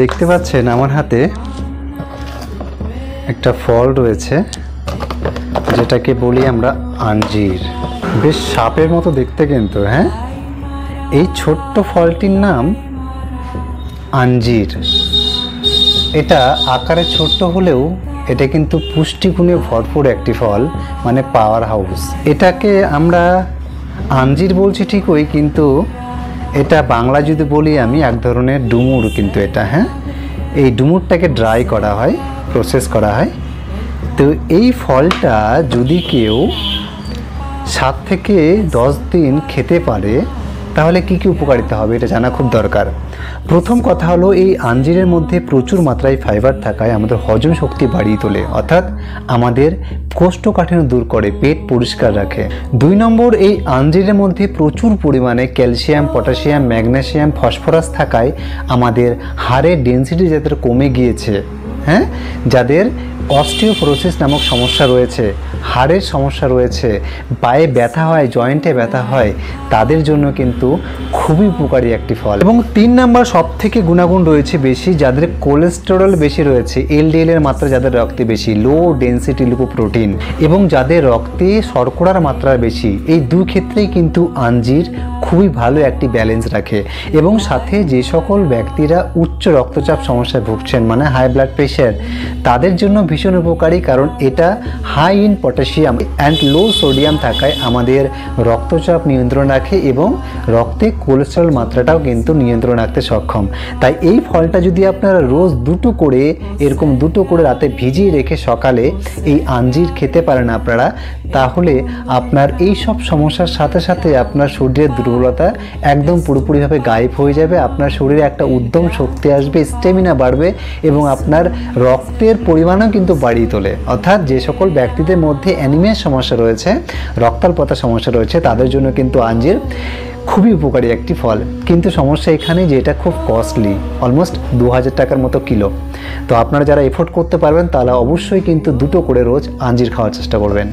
দেখতে পাচ্ছেন আমার হাতে একটা ফল রয়েছে, যেটাকে বলি আমরা আঞ্জির। বেশ সাপের মতো দেখতে কিন্তু, হ্যাঁ। এই ছোট্ট ফলটির নাম আঞ্জির। এটা আকারে ছোট্ট হলেও এটা কিন্তু পুষ্টিগুণে ভরপুর একটি ফল, মানে পাওয়ার হাউস। এটাকে আমরা আঞ্জির বলছি ঠিকই, কিন্তু এটা বাংলা যদি বলি আমি, এক ধরনের ডুমুর কিন্তু এটা, হ্যাঁ। এই ডুমুরটাকে ড্রাই করা হয়, প্রসেস করা হয়। তো এই ফলটা যদি কেউ 7 থেকে 10 দিন খেতে পারে, তাহলে কি কি উপকারিতা হবে এটা জানা খুব দরকার। প্রথম কথা হলো, এই আঞ্জিরের মধ্যে প্রচুর মাত্রায় ফাইবার থাকায় আমাদের হজম শক্তি বাড়িয়ে তোলে, অর্থাৎ আমাদের কোষ্ঠকাঠিন্য দূর করে, পেট পরিষ্কার রাখে। 2 নম্বর, এই আঞ্জিরের মধ্যে প্রচুর পরিমাণে ক্যালসিয়াম, পটাশিয়াম, ম্যাগনেসিয়াম, ফসফরাস থাকায় আমাদের হাড়ের ডেনসিটি যাদের কমে গিয়েছে, হ্যাঁ, যাদের অস্টিওপোরোসিস নামক সমস্যা রয়েছে, হাড়ের সমস্যা রয়েছে, পায়ে ব্যথা হয়, জয়েন্টে ব্যথা হয়, তাদের জন্য কিন্তু খুবই উপকারী একটি ফল। এবং 3 নাম্বার, সব থেকে গুণাগুণ রয়েছে বেশি, যাদের কোলেস্টেরল বেশি রয়েছে, এলডিএল এর মাত্রা যাদের রক্তে বেশি, লো ডেনসিটি লিপোপ্রোটিন, এবং যাদের রক্তে শর্করার মাত্রা বেশি, এই 2 ক্ষেত্রেই কিন্তু আঞ্জির খুবই ভালো একটি ব্যালেন্স রাখে। এবং সাথে যে সকল ব্যক্তিরা উচ্চ রক্তচাপ সমস্যায় ভুগছেন, মানে হাই ব্লাড প্রেশার, তাদের জন্য ভীষণ উপকারী, কারণ এটা high in potassium and low sodium থাকায় আমাদের রক্তচাপ নিয়ন্ত্রণ রাখে এবং রক্তে কোলেস্টেরল মাত্রাটাও কিন্তু নিয়ন্ত্রণ রাখতে সক্ষম। তাই এই ফলটা যদি আপনারা রোজ 2টো করে, এরকম 2টো করে রাতে ভিজিয়ে রেখে সকালে এই আঞ্জির খেতে পারেন আপনারা, তাহলে আপনার এই সব সমস্যার সাথে সাথে আপনার শরীরের দুর্বলতা একদম পুরোপুরিভাবে গায়েব হয়ে যাবে। আপনার শরীরে একটা উদ্যম শক্তি আসবে, স্ট্যামিনা বাড়বে, এবং আপনার রক্তের পরিমাণও কিন্তু বাড়িয়ে তোলে। অর্থাৎ যে সকল ব্যক্তিদের মধ্যে অ্যানিমিয়ার সমস্যা রয়েছে, রক্তাল্পতার সমস্যা রয়েছে, তাদের জন্য কিন্তু আঞ্জির খুবই উপকারী একটি ফল। কিন্তু সমস্যা এখানে যে এটা খুব কস্টলি, অলমোস্ট 2000 টাকার মতো কিলো। তো আপনারা যারা এফোর্ড করতে পারবেন, তারা অবশ্যই কিন্তু 2টো করে রোজ আঞ্জির খাওয়ার চেষ্টা করবেন।